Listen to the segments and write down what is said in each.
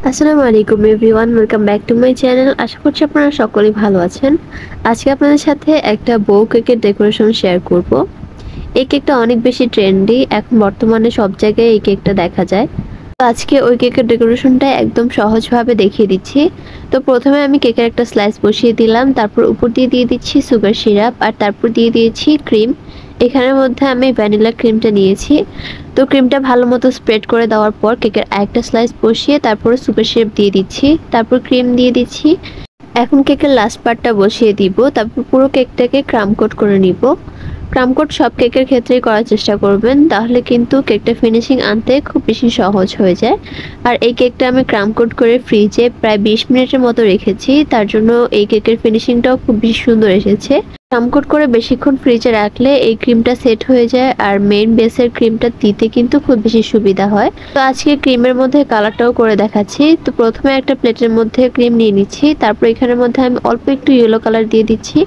আসসালামু আলাইকুম everyone, welcome back to my channel. আশা করছি আপনারা সকলেই ভালো আছেন। আজকে আপনাদের সাথে একটা বউ কেকের ডেকোরেশন শেয়ার করব। এই কেকটা অনেক বেশি ট্রেন্ডি, এখন বর্তমানে সব জায়গায় এই কেকটা দেখা যায়। তো আজকে ওই কেকের ডেকোরেশনটা একদম সহজভাবে দেখিয়ে দিচ্ছি। তো প্রথমে আমি কেকের একটা স্লাইস বসিয়ে দিলাম, তারপর উপর দিয়ে দিয়ে দিচ্ছি সুগার সিরাপ, আর তারপর দিয়ে দিয়েছি ক্রিম। এখানের মধ্যে আমি ভ্যানিলা ক্রিমটা নিয়েছি। তো ক্রিমটা ভালো মতো স্প্রেড করে দেওয়ার পর কেকের আরেকটা স্লাইস বসিয়ে তারপর সুগার সিরাপ দিয়ে দিচ্ছি, তারপর ক্রিম দিয়ে দিচ্ছি। এখন কেকের লাস্ট পার্টটা বসিয়ে দিব, তারপর পুরো কেকটাকে ক্রাম কোট করে নিব। ক্রাম কোট সব কেকের ক্ষেত্রেই করার চেষ্টা করবেন, তাহলে কিন্তু কেকটা ফিনিশিং আনতে খুব বেশি সহজ হয়ে যায়। আর এই কেকটা আমি ক্রাম কোট করে ফ্রিজে প্রায় 20 মিনিটের মতো রেখেছি, তার জন্য এই কেকের ফিনিশিংটাও খুব বেশি সুন্দর এসেছে। ক্রাম কোট করে বেশিক্ষণ ফ্রিজে রাখলে এই ক্রিমটা সেট হয়ে যায়, আর মেইন বেসের ক্রিমটা দিতে কিন্তু খুব বেশি সুবিধা হয়। তো আজকে ক্রিমের মধ্যে কালারটাও করে দেখাচ্ছি। তো প্রথমে একটা প্লেটের মধ্যে ক্রিম নিয়ে নিচ্ছি, তারপর এখানের মধ্যে আমি অল্প একটু ইয়েলো কালার দিয়ে দিচ্ছি।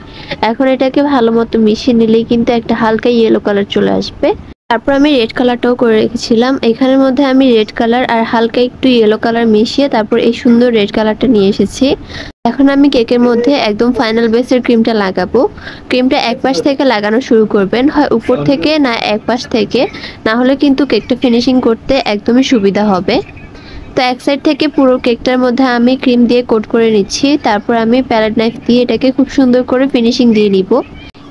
এখন এটাকে ভালো মতো মিশিয়ে নিলেই কিন্তু একটা হালকা ইয়েলো কালার চলে আসবে। তারপর আমি রেড কালারটাও করে রেখেছিলাম, এখানের মধ্যে আমি রেড কালার আর হালকা একটু ইয়েলো কালার মিশিয়ে তারপর এই সুন্দর রেড কালারটা নিয়ে এসেছি। এখন আমি কেকের মধ্যে একদম ফাইনাল বেসের ক্রিমটা লাগাবো। ক্রিমটা এক পাশ থেকে লাগানো শুরু করবেন, হয় উপর থেকে না এক পাশ থেকে, না হলে কিন্তু কেকটা ফিনিশিং করতে একদমই সুবিধা হবে। তো এক সাইড থেকে পুরো কেকটার মধ্যে আমি ক্রিম দিয়ে কোট করে নিচ্ছি, তারপর আমি প্যালেট নাইফ দিয়ে এটাকে খুব সুন্দর করে ফিনিশিং দিয়ে নিব।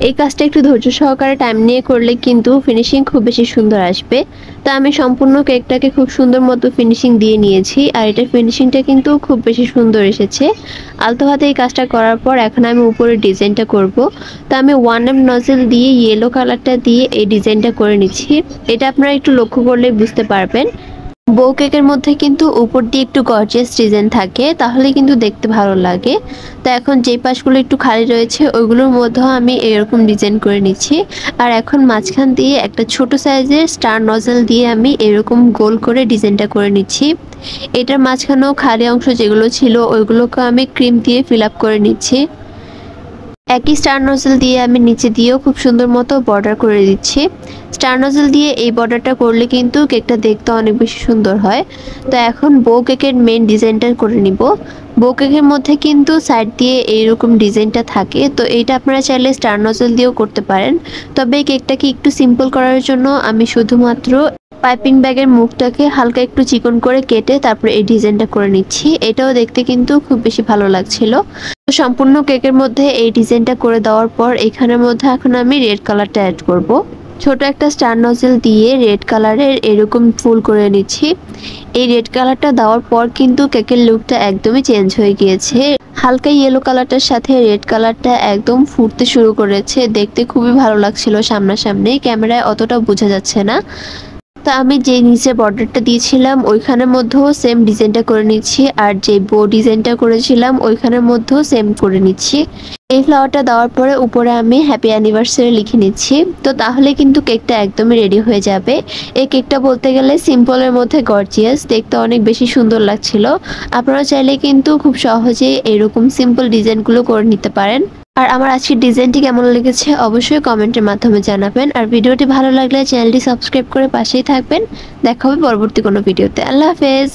এই কাজটা একটু ধৈর্য সহকারে টাইম নিয়ে করলে কিন্তু ফিনিশিং খুব বেশি সুন্দর আসবে। তা আমি সম্পূর্ণ কেকটাকে খুব সুন্দর মতো ফিনিশিং দিয়ে নিয়েছি, আর এটার ফিনিশিংটা কিন্তু খুব বেশি সুন্দর এসেছে। আলতো হাতে এই কাজটা করার পর এখন আমি উপরে ডিজাইনটা করব। তা আমি 1M নজেল দিয়ে ইয়েলো কালারটা দিয়ে এই ডিজাইনটা করে নিচ্ছি। এটা আপনারা একটু লক্ষ্য করলে বুঝতে পারবেন। বউ কেকের মধ্যে কিন্তু উপর দিয়ে একটু গর্জিয়াস ডিজাইন থাকে, তাহলে কিন্তু দেখতে ভালো লাগে। তো এখন যে পাশগুলো একটু খালি রয়েছে ওইগুলোর মধ্যেও আমি এরকম ডিজাইন করে নিচ্ছি। আর এখন মাঝখান দিয়ে একটা ছোট সাইজের স্টার নজল দিয়ে আমি এরকম গোল করে ডিজাইনটা করে নিচ্ছি। এটার মাঝখানেও খালি অংশ যেগুলো ছিল ওইগুলোকে আমি ক্রিম দিয়ে ফিল আপ করে নিচ্ছি। একই স্টার নজল দিয়ে আমি নিচে দিয়েও খুব সুন্দর মতো বর্ডার করে দিচ্ছি। স্টার নজল দিয়ে এই বর্ডারটা করলে কিন্তু কেকটা দেখতে অনেক বেশি সুন্দর হয়। তো এখন বো কেকের মেন ডিজাইনটা করে নিব। বো কেকের মধ্যে কিন্তু সাইড দিয়ে এইরকম ডিজাইনটা থাকে, তো এইটা আপনারা চাইলে স্টার নজল দিয়েও করতে পারেন। তবে এই কেকটাকে একটু সিম্পল করার জন্য আমি শুধুমাত্র পাইপিং ব্যাগের মুখটাকে হালকা একটু চিকন করে কেটে তারপর এই ডিজাইনটা করে নিচ্ছি। এটাও দেখতে কিন্তু খুব বেশি ভালো লাগছিল। তো সম্পূর্ণ কেকের মধ্যে এই ডিজাইনটা করে দেওয়ার পর এখানের মধ্যে এখন আমি রেড কালারটা অ্যাড করব। ছোট একটা স্টার নজেল দিয়ে রেড কালারের এরকম ফুল করে নিচ্ছি। এই রেড কালারটা দেওয়ার পর কিন্তু কেকের লুকটা একদমই চেঞ্জ হয়ে গিয়েছে। হালকা ইয়েলো কালারটার সাথে রেড কালারটা একদম ফুটতে শুরু করেছে, দেখতে খুবই ভালো লাগছিল সামনাসামনি, ক্যামেরায় অতটা বোঝা যাচ্ছে না। তো আমি যে নিচে বর্ডারটা দিয়েছিলাম ওইখানের মধ্যেও সেম ডিজাইনটা করে নিচ্ছি, আর যে বো ডিজাইনটা করেছিলাম ওইখানের মধ্যেও সেম করে নিচ্ছি। এই ফ্লাওয়ারটা দেওয়ার পরে উপরে আমি হ্যাপি অ্যানিভার্সারি লিখে নিচ্ছি। তো তাহলে কিন্তু কেকটা একদমই রেডি হয়ে যাবে। এই কেকটা বলতে গেলে সিম্পলের মধ্যে গর্জিয়াস, দেখতে অনেক বেশি সুন্দর লাগছিল। আপনারা চাইলে কিন্তু খুব সহজে এরকম সিম্পল ডিজাইনগুলো করে নিতে পারেন। আর আমার আজকের ডিজাইনটি কেমন লেগেছে অবশ্যই কমেন্টের মাধ্যমে জানাবেন। আর ভিডিওটি ভালো লাগলে চ্যানেলটি সাবস্ক্রাইব করে পাশেই থাকবেন। দেখা হবে পরবর্তী কোনো ভিডিওতে। আল্লাহ হাফেজ।